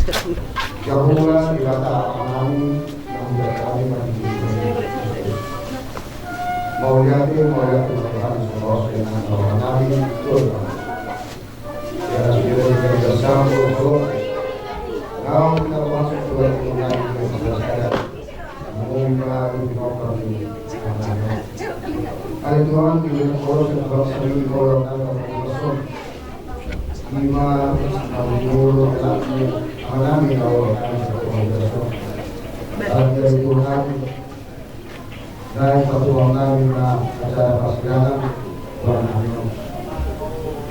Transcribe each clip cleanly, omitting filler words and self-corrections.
Yang mula dibata kami yang kami bagi mau lihat Tuhan semua dengan orang kami betul. Ya sudah bersama untuk kau kita masuk Tuhan Tuhan kita mengumpulkan di Kali Tuhan di dalam koros yang bangsa di koros dan koros lima menurut lagi mengalami kau dalam dari Tuhan dan ketua kami acara persidangan Tuhan kami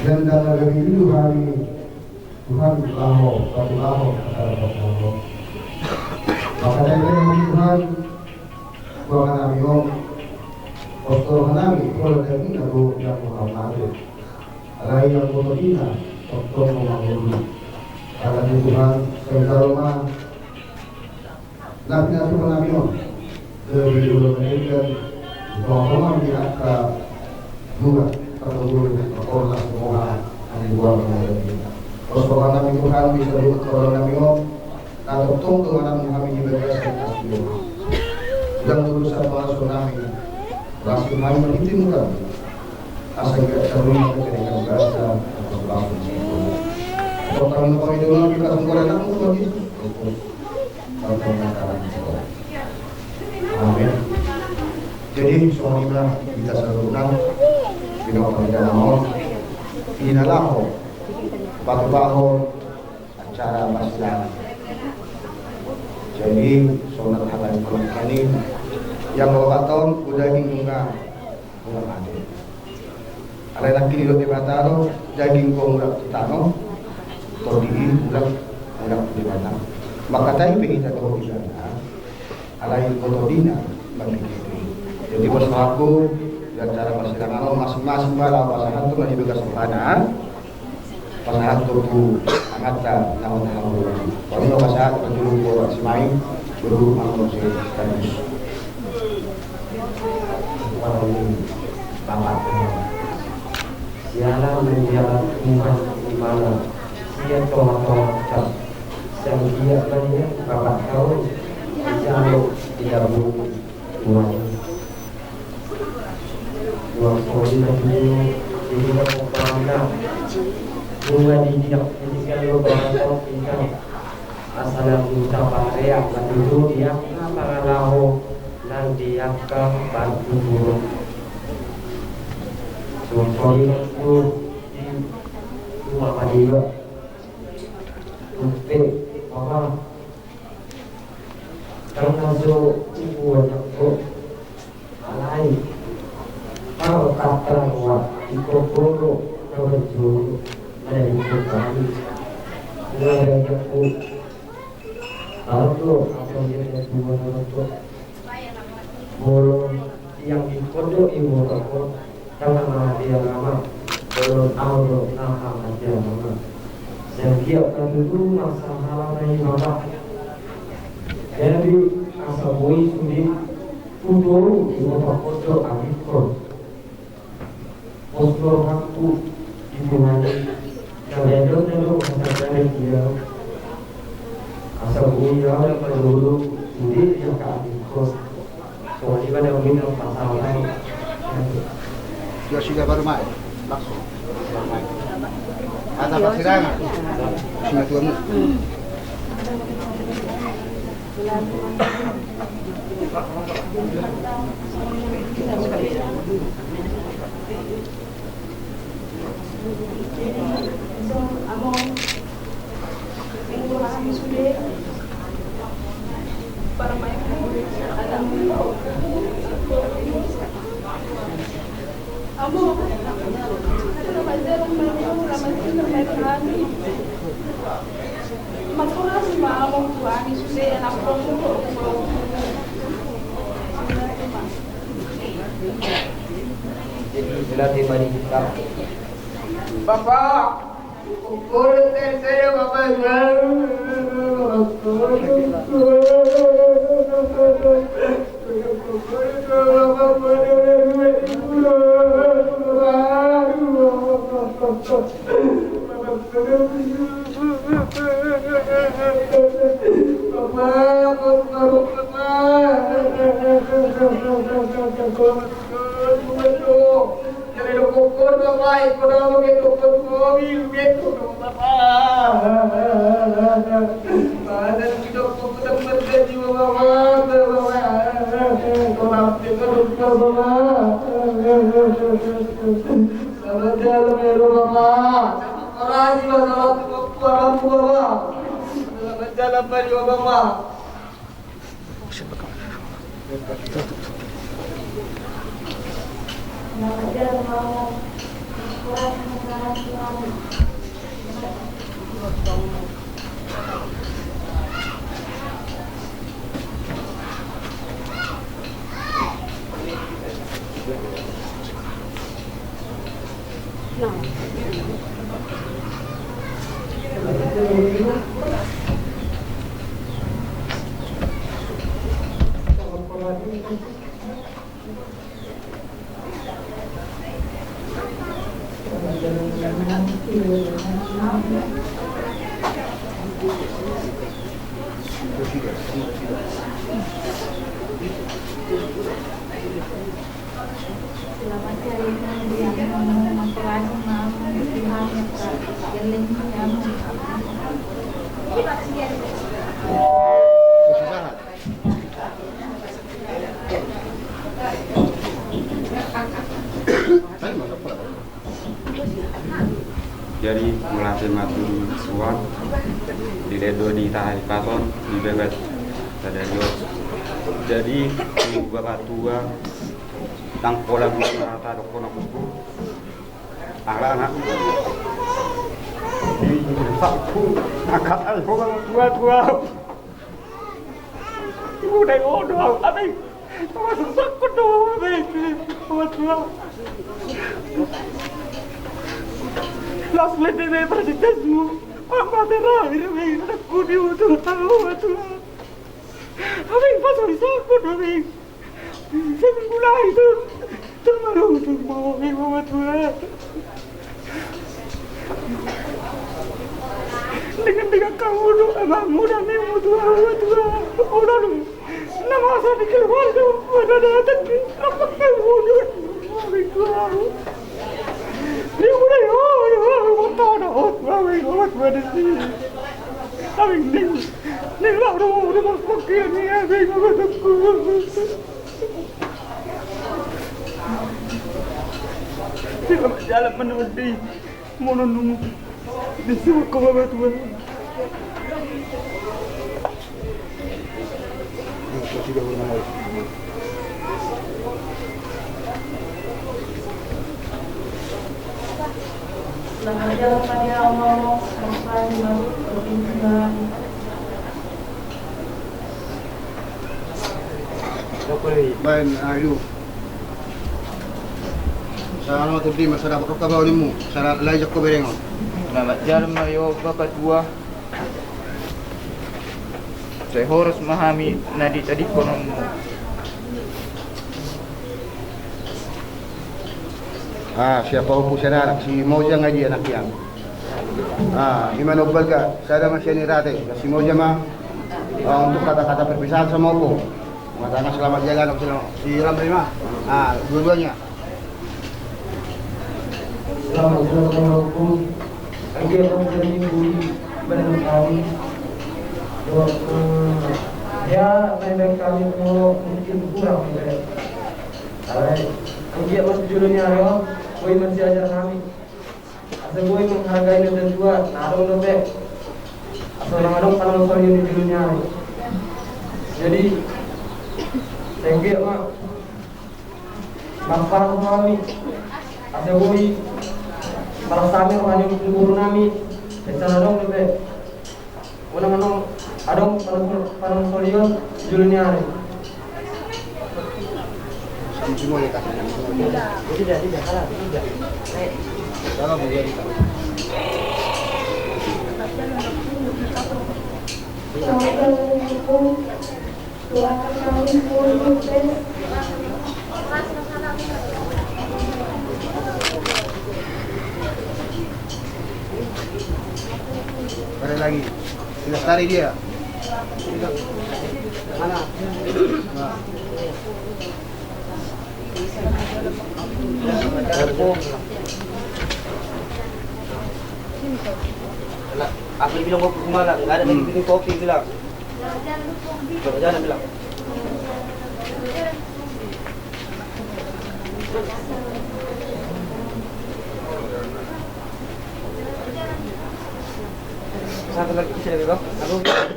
dan dalam dari itu hari Tuhan lahir acara persidangan maka dari Tuhan Tuhan kami Pastor kami kalau dari lalu yang mengambil ada yang mengambil Pastor mengambil kalau Tuhan sekarang nabi mengambil dari dulu meninggal bahwa di angka dua atau orang semua yang dibuat mengambil Pastor kami Tuhan bisa dulu kalau mengambil atau tunggu kami diberkati dan dulu sama tsunami langsung main itu bukan asal kita terima dengan bahasa atau langsung kalau kami dulu kita tunggu datang itu lagi amin. Jadi semuanya kita selalu kita pada mau inalahu batu acara persidangan. Jadi soal hal ini yang bawa tahun udah hingga udah mati. Ada lagi di luar bataro daging kau udah tano, todi udah di batang. Maka tadi kita tahu di sana. Alai kotodina bagi itu. Jadi bos aku dan cara persidangan masing-masing bala pasangan tu mani juga sempana. Pasangan tu angata tahun-tahun. Kalau pasangan pendulu buat semai dulu aku sih sekaligus. Bapak siaran menjalan iman di mana dia tolak yang dia banyak bapak tahu jauh tidak butuh dua kali dulu ini mau pandang bunga dijak ketika lo bawa tinggal asal yang ucapan reak dulu dia apa lahu dan dia akan bantu buruk contohnya itu di rumah dia untuk apa karena so ibu yang kok alai kalau kata bahwa ikut-ikut kalau jauh ada ikut kami ada ikut kalau apa dia dua orang belum yang dikodo ibu aku karena dia lama belum tahu nama dia lama setiap itu masalah dari bapak jadi asal bui sudi kudu ibu kodo amikon kodo aku ibu nanti kalian dulu dari dia asal bui ya perlu sudi yang amikon soalnya ada minum pasal lain. Sudah baru main, langsung. Ada persidangan. Sudah tuan. Bapak, ukur saya bapak Jadi melatih matu suap di dedo di tahi paton di bebet tadario. Jadi bapak tua tang pola rata dokona kuku anak di sapu akak alkohol tua ibu dai odo abi masuk sakut do abi tua las lete de proyectismo apa terakhir abi aku di utuh tahu tua abi pasal sakut abi semula itu termaru mau ibu tua dengan kamu tu abangmu dan ibu tua udah lu nama saya di keluarga ada datang apa kamu tu tua ni udah tahu dah pada sini tapi ni lah rumah fakir ni ada aku selamat jalan menuju mononung di sini kau bawa tuan. Selamat jalan pada Allah sampai berbincang. Baik, ayo. Sana tu di masalah perkara ni mu, sana lajak ko berengon. Selamat jalan Mario Bapak Tua. Saya harus memahami nadi tadi konommu. Siapa hukum sana anak si Moja ngaji anak yang. Iman obal ka, saya masih ni rate. Si Moja mah untuk kata-kata perpisahan sama aku. Matanya selamat jalan si Ram terima. Dua-duanya. Selamat jalan hukum. Lagi akan menjadi buli badan kami. Ya, badan kami mungkin kurang. Lagi masih judulnya yo, koi masih ajar kami. Asal koi menghargai dan dua, naruh lebih. Asal orang-orang kalau kau ini judulnya. Jadi, lagi mah manfaat kami. Asal koi para sami hanya guru nami, sana dong lebih. Orang-orang adong para solion judulnya. Semua ya kan. Tidak, kalah, tidak. Kalau boleh kita. Assalamualaikum. Doakan kami sukses. Ada lagi. Lestari dia. Mana? Aku bilang kopi malam, nggak ada lagi bikin kopi bilang. Jangan bilang. Satu lagi bisa lagi bang.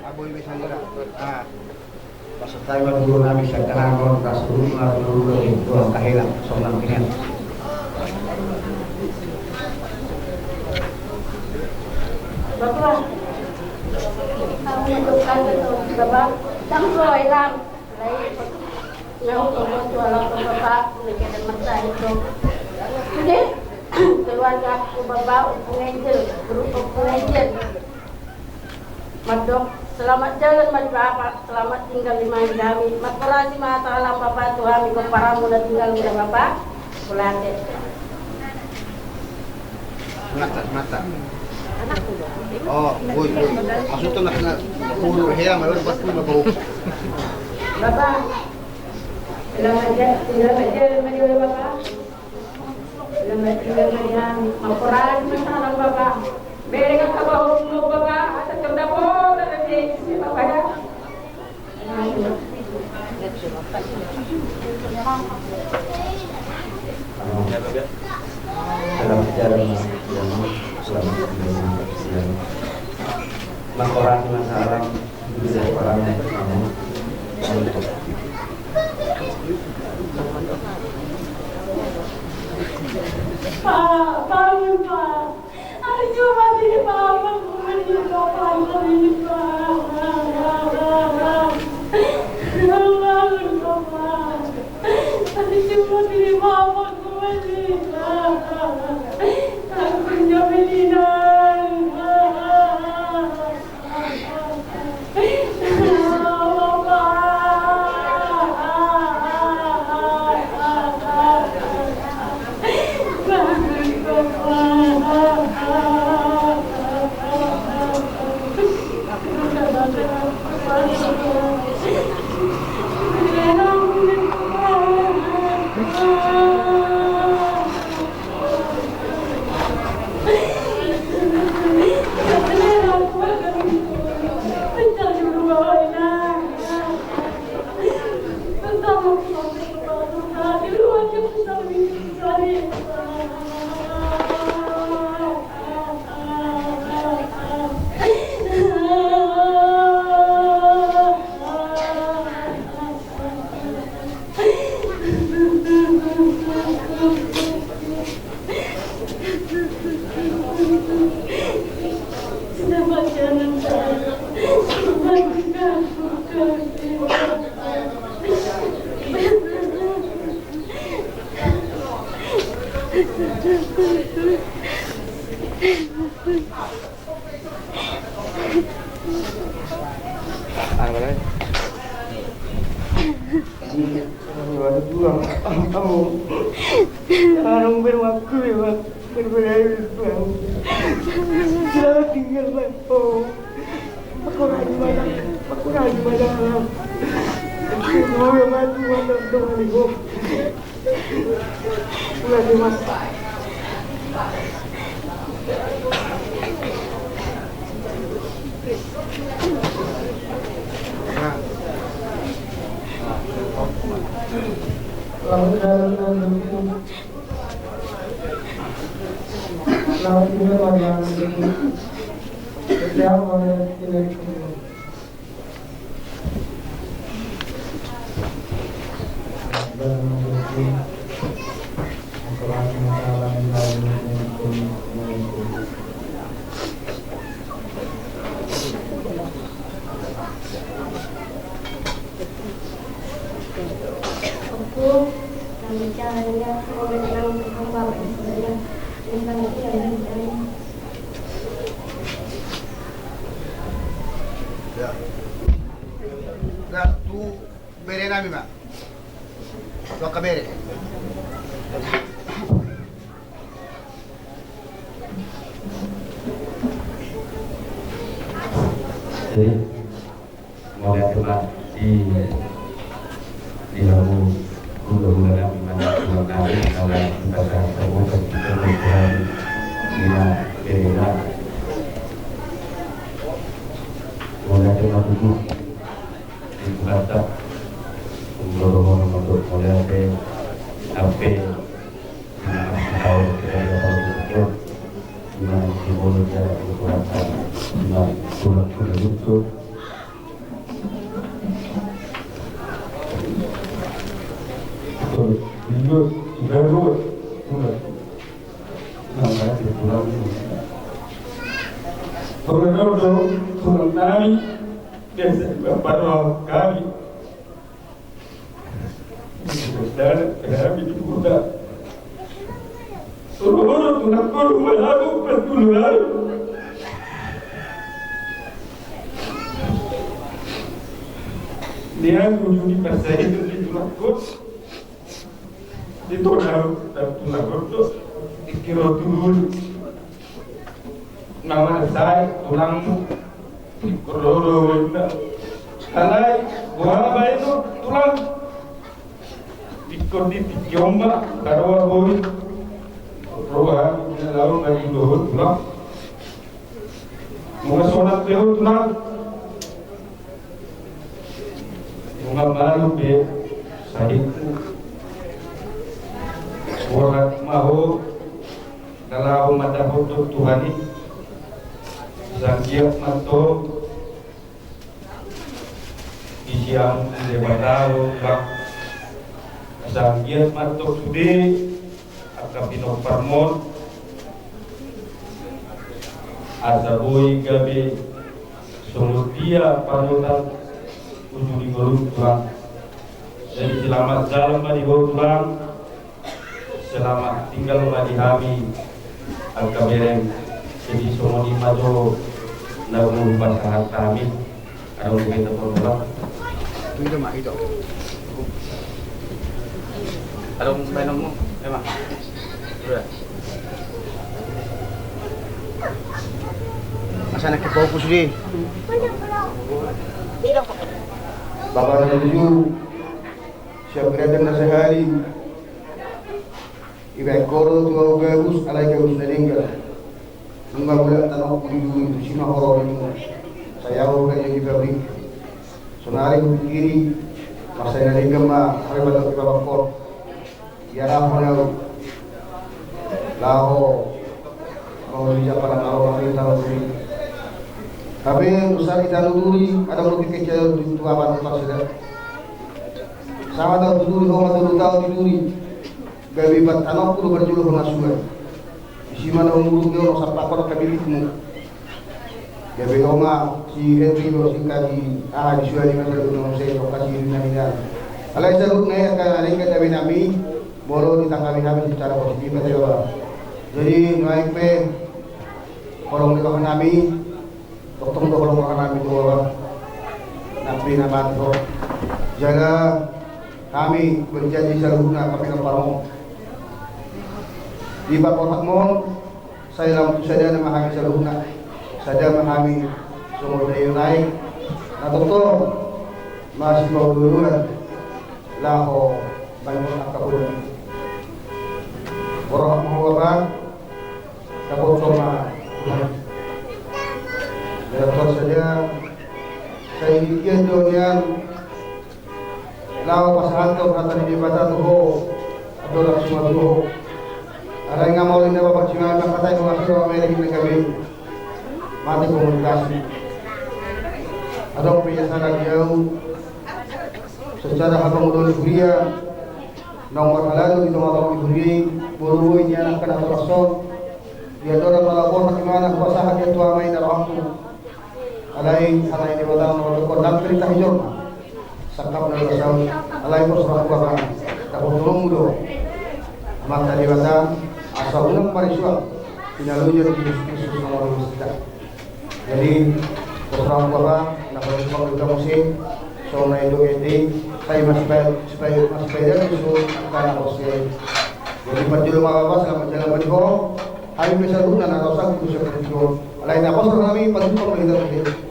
Aboy bisa nggak? Ah. Pasal tayo dulu nabi sa kanakon kasulong na dulu itu ang kahilang sobrang kinian. Bapak, kamu menentukan betul, Bapak. Tang Roy lang. Ngayon ko mo tuwalang ko Bapak, nagkita mata ito. Hindi, tuwan nga ko Bapak, pungangel, grupo pungangel. Madok, selamat jalan Mas Bapak, selamat tinggal di mana kami. Maturasi mga talang Bapak, Tuhan ko para mo na tinggal mula Bapak. Kulate. Mata. Oh, boy. Maksudnya na puro hea mayon pas puro mabaw. Bapak, selamat jalan Madiwala Bapak. Selamat tinggal di kami. Maturasi mga talang Bapak. Beri ka trabaho mo Bapak, at ganda po na si Bapak ya. Selamat jalan selamat jalan. Makorasi masalah bisa orang bersama untuk Pak, bangun Pak. Hari Jumat ini Papa meninggal hari ini Pak. Bangun Bapak. Hari Jumat ini Papa meninggal. Aku punya meninggal. Anong berwaktu ya, berbeda bang. Selamat tinggal bang. Oh, aku lagi mana? Semoga mati mana doa ibu. Lagi mas. Selamat jalan selamat tinggal malam berjauh oleh tidak dan mengerti masalahnya masalah yang lain aku dan bicaranya semoga dalam hamba sebenarnya tentang yang Ya. Tu bere nami ma. Tu kabere. Jadi mulai telah di lalu gula-gula di mana gula kami kalau kita terbuka kita berjalan dengan beda. Mulai telah duduk di belakang untuk mulai HP tahu kita tahu dengan dimulai dari belakang dengan gula-gula itu. Minggu baru bulan namanya di bulan ini. Koronado turun kami biasa baru kami dan kami di bulan. Turun tulang baru malu bertulang. Dia mengunjungi pasar itu di tulang kos. Itu tulang itu dikira turun nama saya tulang kororo kalai buah apa itu tulang dikor di tiomba karawa boy roha lalu lagi dohut tulang bunga sonat lehut tulang bunga malu be sadiku Warat mahu kalau mata foto Tuhan ini Zakiat mato di siang debatau bak Zakiat mato sude akapino parmon asaboy gabe solutia panutan ujung golong Tuhan. Jadi selamat jalan bagi Tuhan. Selamat tinggal bagi kami Al-Kabirem. Jadi semua di maju namun pasangan kami ada kita berdoa. Itu mak itu. Ada mainan mo, emang. Sudah. Masa nak fokus di. Bapak dan Ibu siap berada di sehari. Ibai koro tua gabus alai gabus nadenga. Nunggu bulan tanah kudu itu sini horor ini. Saya mau kerja di pabrik. Sonari kiri masa nadenga mah hari baru kita bakor. Ya apa yang laho mau dijalan laho hari tahu ini. Tapi usah kita duri ada lebih kecil di tua bantu sudah. Sama tahu duri orang tahu duri. Gabi bat anak puluh berjuluh pengasuhan. Isi mana umur dia orang sampai kau kabilitmu. Gabi oma si Henry lo si kaji di suami mana orang saya lokasi di mana. Alai jalur naik kan ada yang gabi nami boro ditanggapi kami secara positif betul. Jadi naik pe kolong di kawan nami, dokter untuk kolong kawan nami itu apa? Nabi nama itu jaga kami berjanji seluruhnya kami keparmo. Di bab Rahman saya lam saja memahami seluruhnya saja memahami semua daya naik atau to masih mau duluan laho bangun akabur Rahman orang takut sama Tuhan saja saya ingin dunian laho pasangan tu kata di mata tuh adalah semua tuh. Ada yang mau ini bapak cuma kata itu masih Amerika ini kami mati komunikasi. Ada punya sangat jauh secara abang udah Libya nomor lalu itu orang Libya buru ini anak kena terasol dia orang melapor bagaimana kuasa dia tua main dalam waktu. Alai ini batal nomor kodam cerita hijau sakap dari asal alai bos orang bapak tak tolong mudo amat tadi batal asal unang pariswa pinalunya di Yesus nomor kita. Jadi orang bapak nak berjuang kita musim soalnya itu ini saya masih bayar itu karena musim. Jadi perjalanan bapak selama jalan berjuang hari besar pun anak rosak itu seperti itu. Lain apa soal kami pasti pemerintah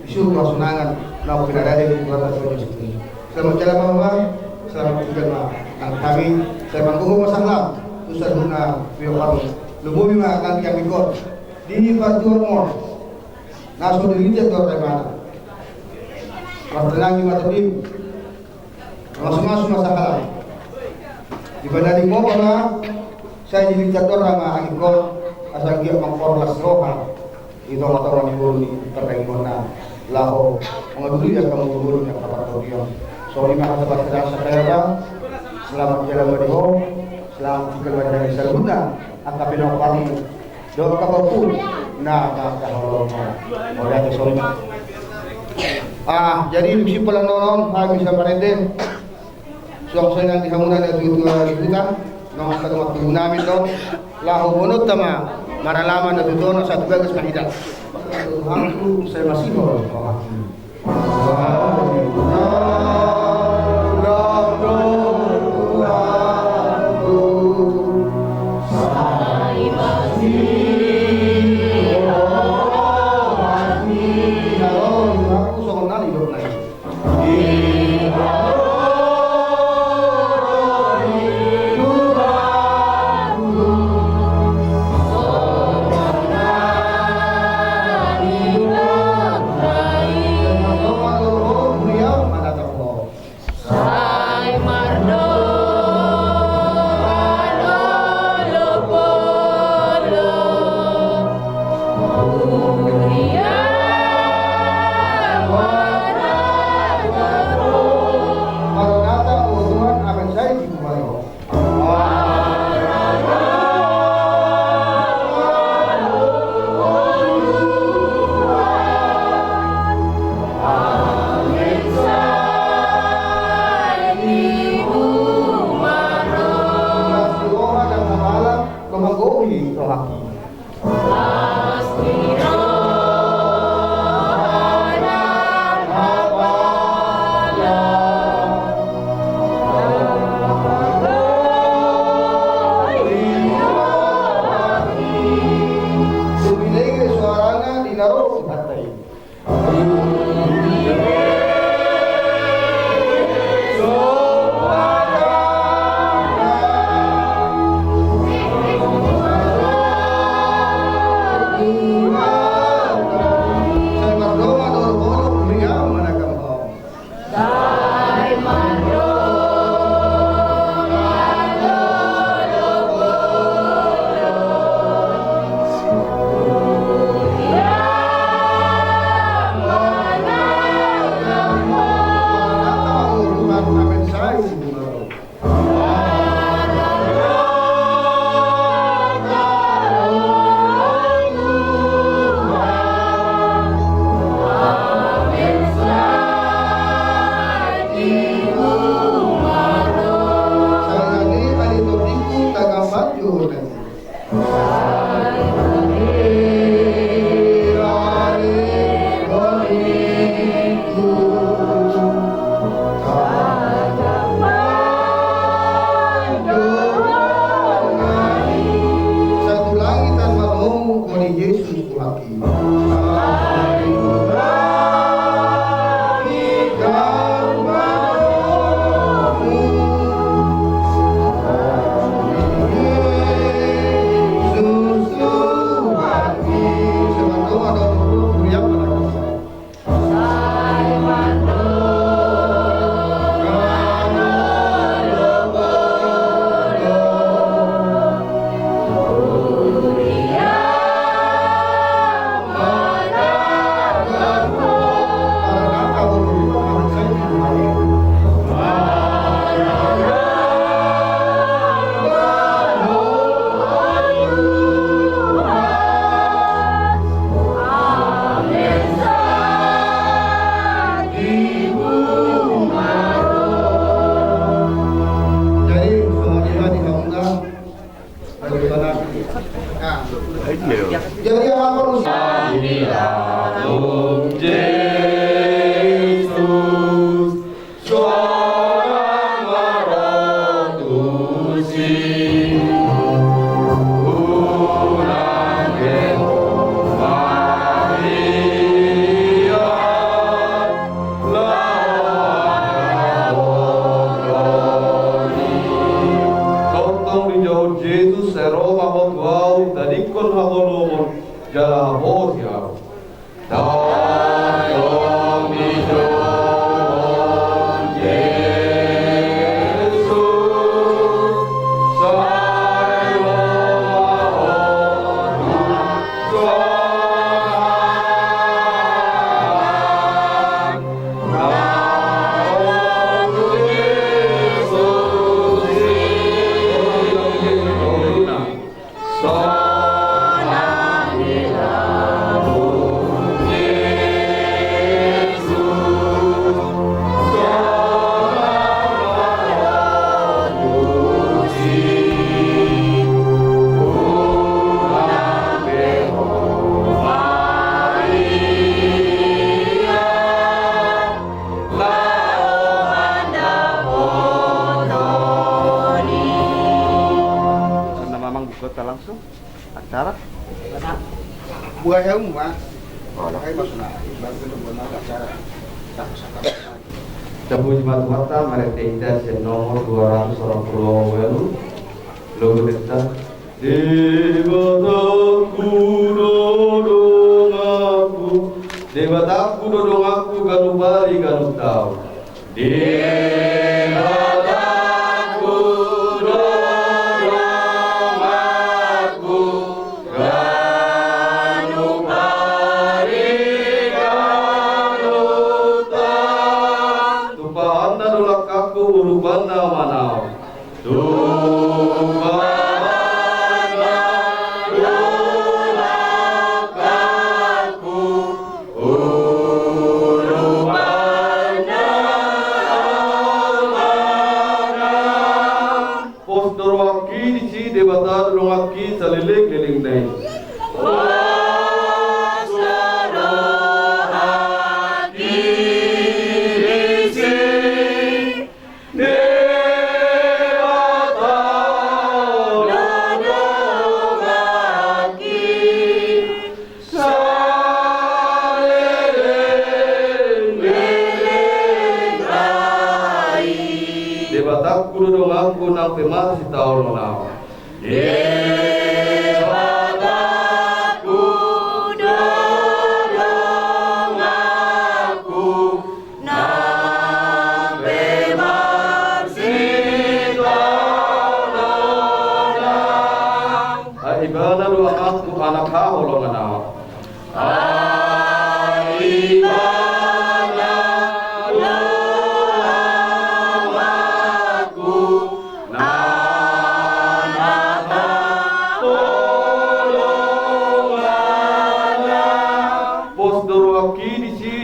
isu masunangan na pinadali di kota Solo. Selamat jalan mama, selamat tinggal ma. Ang kami sa mangkuho masalam, usad na piyo kami. Lubumi ma kami kami kot. Di partuan mo. Naso dilita to tay mana. Pertenangi matadim. Masuk-masuk masalah. Di bandari mo para saya jadi catur sama angkor asal dia mengkorlas roha itu motor yang guru di pertengona laho mengaduli ya kamu guru yang kabar dia so lima kata bahasa saya selamat jalan beriho selamat tinggal dari Saluna angka pinong kamu doa kamu nah kalau mau lihat sorry jadi misi pelan nolong bisa parente suang saya nanti hamunan itu liputan nong sa waktu namin do laho bunot tama maralaman na dudono sa tugagas mahida hangku saya masih mau buaya umma ay masuna bago na buwan na cara tak. Tabu Jumat Mata Maretida nomor 220 welu logo kita Devataku dodong aku galubari galup tau Devataku dodong aku galubari galup tau Tupahan na dulak aku uruban na manau Tupahan Debatar lungaki salilik liling nai. Debatak kudu dong aku nang pemas si tahun menau. Devataku dodong aku nampe marsita nonang Aibana doang aku anak haholong anau Aibana doang aku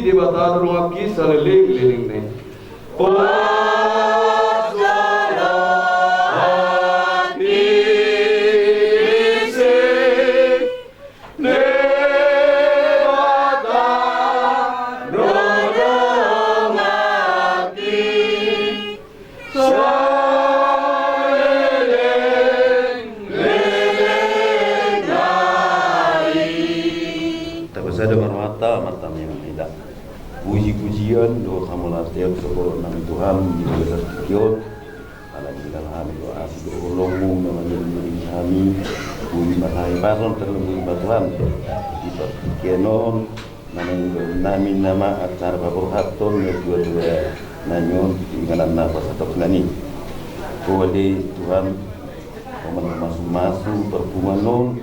Debatar lungaki salilik liling nai. Ada marmata matam yang tidak puji-pujian doa kamu latihan sekolah nama Tuhan di dalam kiot ala di dalam kami doa asih doa longmu menjadi kami puji matahari paron terlebih Tuhan di kenon nami nama acara paborhaton yang dua nanyon inganan nafas atau nani kuali Tuhan masuk perpumanon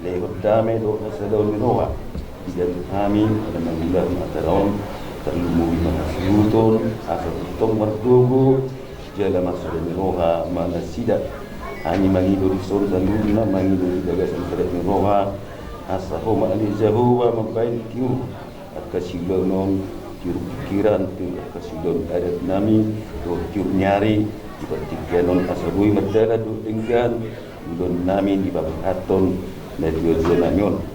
lewat damai doa sedon minoa dan kami pada bulan Ramadan terlumuri mahasudon asal tong merdugu jala masuk roha mana sidak ani mangi dori sor zaluna mangi dori gagasan keret roha asal homa ali jahuwa mabain tiu akasilonon tiu pikiran tiu akasilon adat nami tiu nyari seperti kenon asabui medala du enggan don nami di babak aton dari jenanyon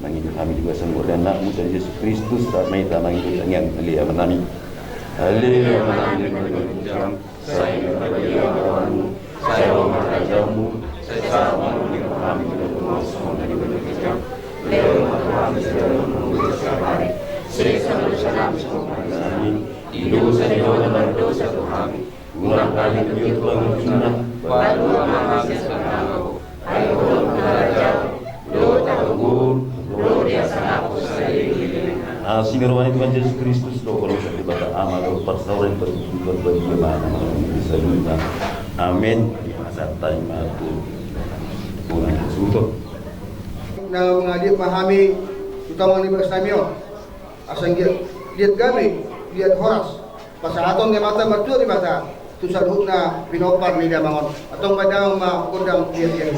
Nangin kami juga sanggup dan nak muda Yesus Kristus tak main tak main yang alia menami saya bagi orang saya rajamu saya sama dengan kami berdoa semua dari berdoa lewat kami selalu mengucapkan hari saya selalu salam semua kami hidup saya dalam dosa kami ulang kali menyuruh pengucunan baru amal sekarang ayo mengajar doa tanggung Singarwani Tuhan Yesus Kristus doa kalau saya dibaca amal doa persauran berbagaimana bisa juga amin di masa time itu bulan suto na mengadik pahami utama ni bersamio asang lihat kami lihat horas pasahaton di mata bertua di mata tusad hukna pinopar ni damangon atong badang ma kundang lihat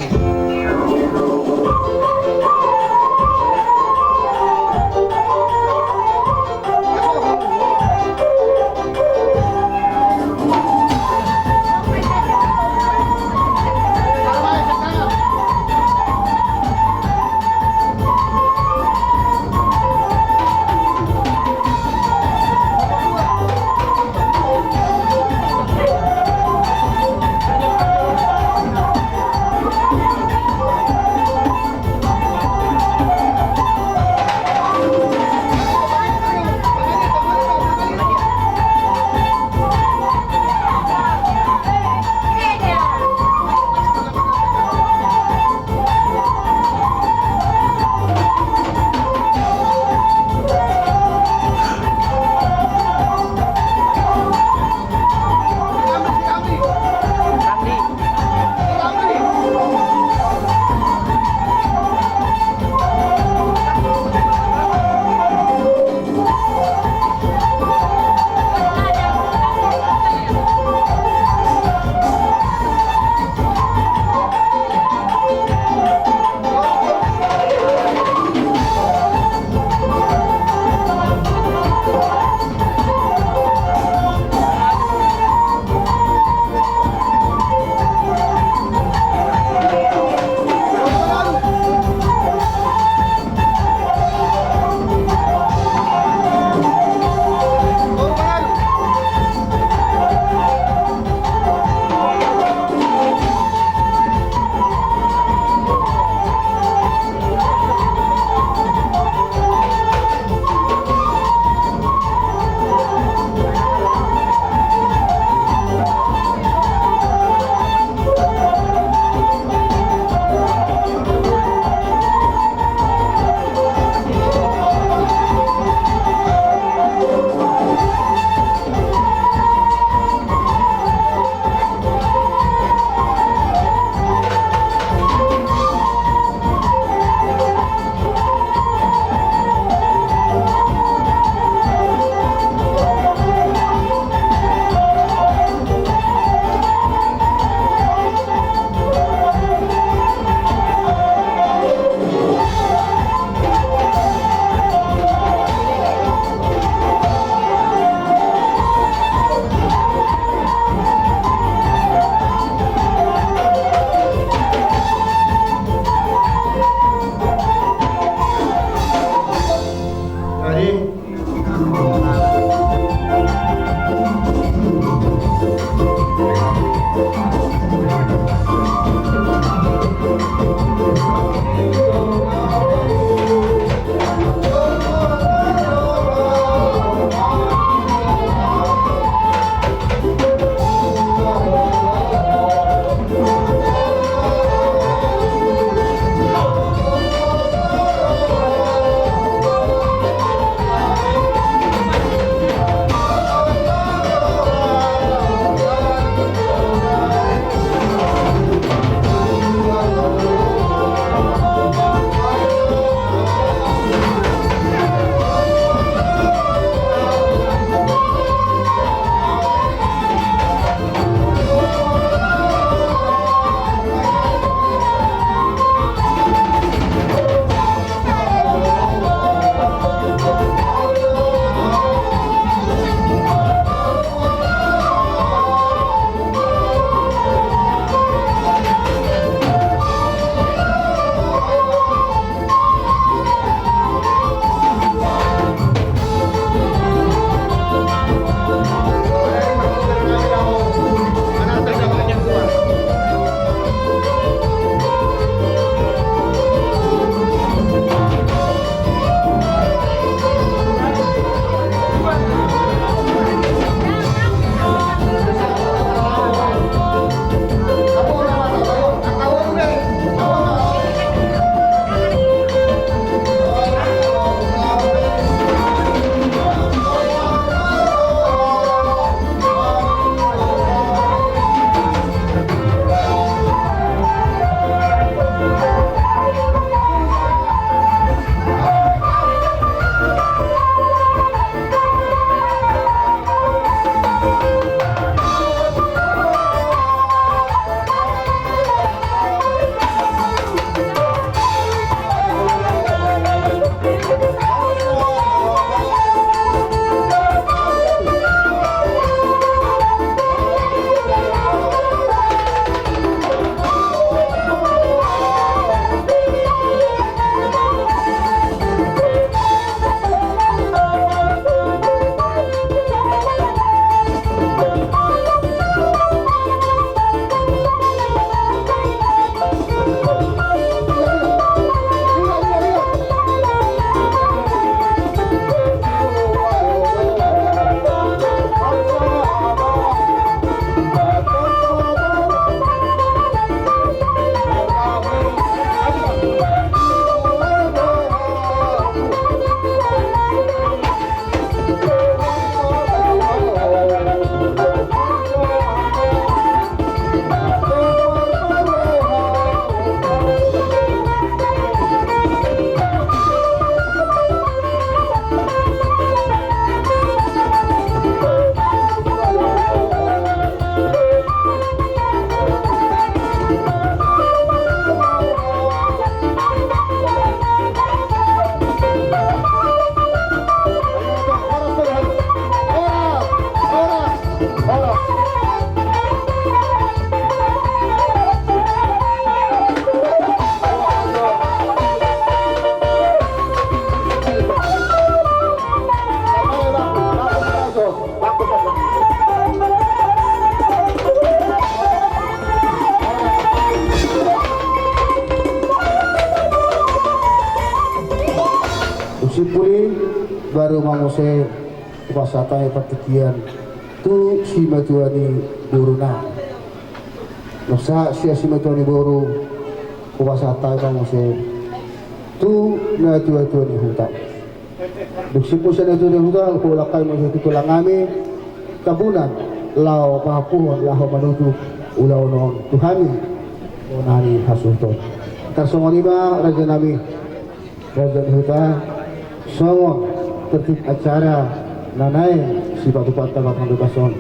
kami. Sipuli baru mangose wasata patikian tu si matuani buruna nosa si matuani boru wasata mangose tu na tuani huta duksipu sa na tuani huta ko lakay mo sa titulang kami kabunan lao pahapuhon lao manutu ulaw noon tuhami o nani hasunto tarsongoniba raja nami raja huta semua tertib acara nanai si Pak Bupati Batang Bebason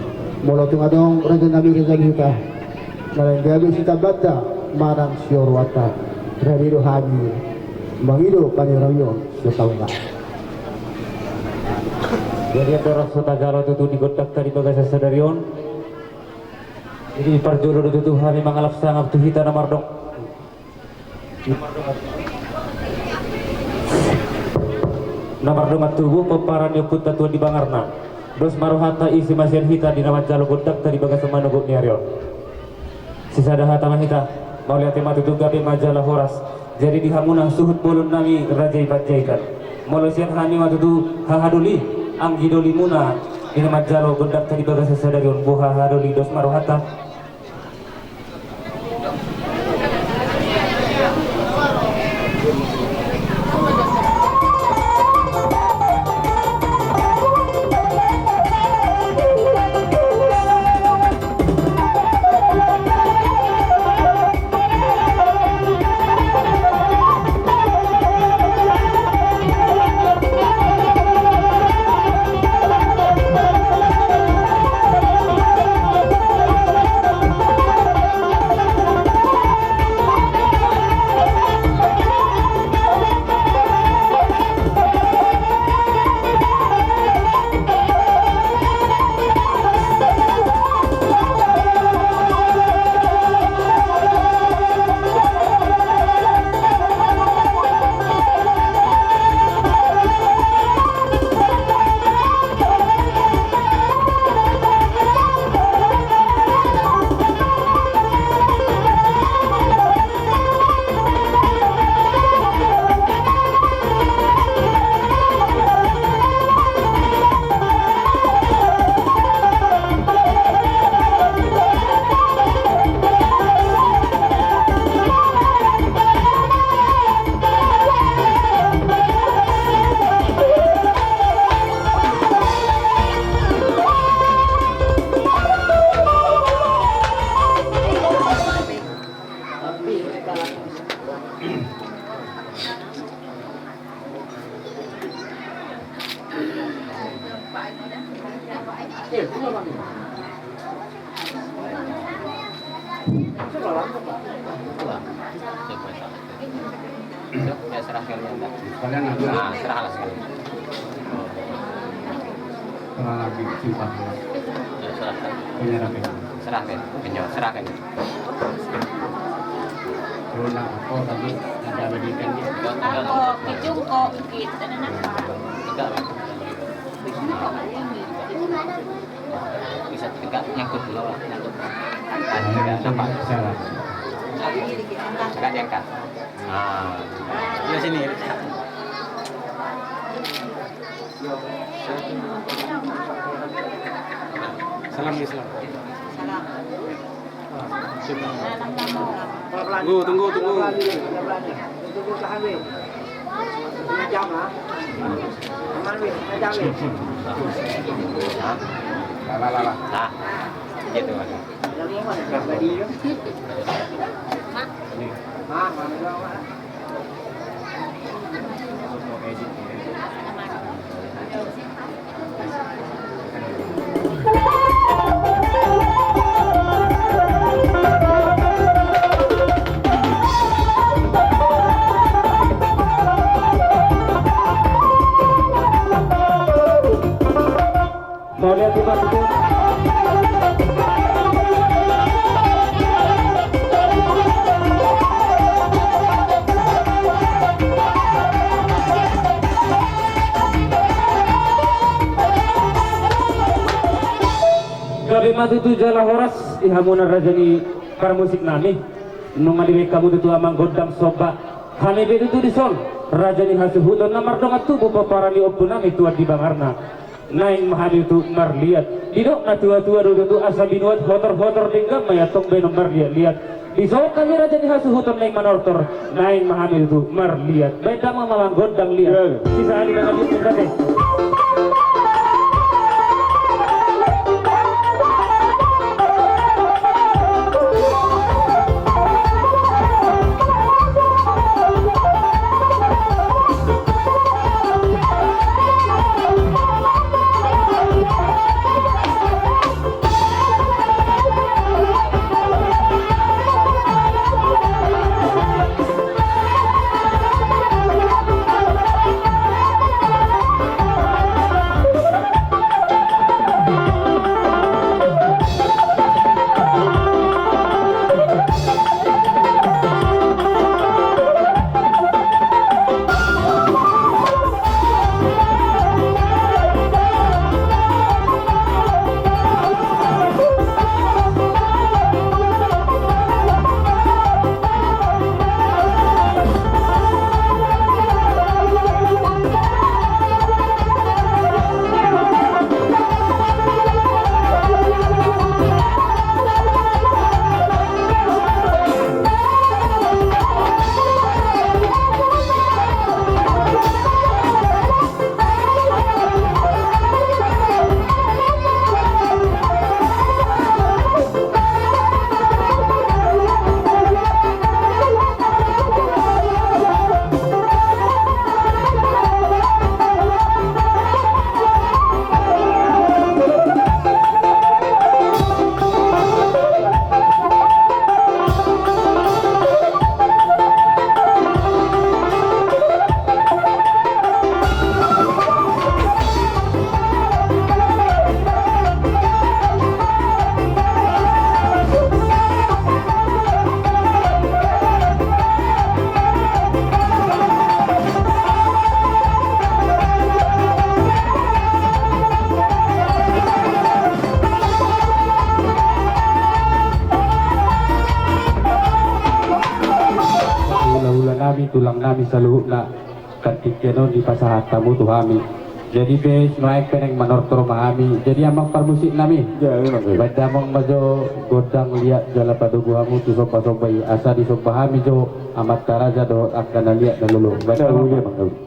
mula tungadong raja nabi raja kita nalain gabi si tabata marang siorwata radido hagi mangido panirayo setahun. Jadi ada rasa tagalo itu digodak tadi bagasa sadarion. Jadi parjolo itu hari mangalap sangap tu hita namardok. nomor dongat tubuh peparan yoput tatua di Bangarna dos maruhata isi masian hita di nama jalo godak tadi bagas manogo niaryo sisa daha tangan hita mau lihat matu gabe majalah horas jadi di hamunang suhut bolon nami rajai bajaikan molosian hani matu hahaduli anggidoli muna di nama jalo godak tadi bagas sadarion buha haduli dos maruhata Ya serah kalian dah. Kalian ambil. Nah, serahlah sekali. Kalau lagi simpan. Ya serahkan. Penyerahkan. Serahkan. Penyerah serahkan. Kalau nak apa tadi ada berikan dia. Ako, kijungko, ikit, ano na pa? Enggak. Bisa tegak nyangkut dulu lah, nyangkut. Ada nampak. Salah. Enggak diangkat. Ah. Di sini. Salam Islam. Salam. Tunggu. Lah. Nah. Gitu. mau lihat di batu gabi matu tu jala horas ihamuna rajani para musik nami nung adiwe kamu tu amang godam soba kami bedu tu disol rajani hasuhuton namar dongat tubuh paparani optunami tuat di Bangarna naing mahani tu marliat didok na tua-tua tu asa binuat hotor-hotor tinggal maya tong benom marliat lihat disol kami rajani hasuhuton naing manortor naing mahani tu marliat beda mamang godam lihat sisa ali dengan lihat tulang nami saluhna kantikeno di pasahat tamu tu kami. Jadi bes naik peneng manortor mahami. Jadi amang permusik nami. Baca mong majo godang liat jala padugu hamu tu sopa sopai asa di sopa hami jo amat karaja do akan liat dan lulu. Baca ulia bang.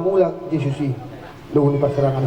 mamulang Yesus luhun ni pasarangan.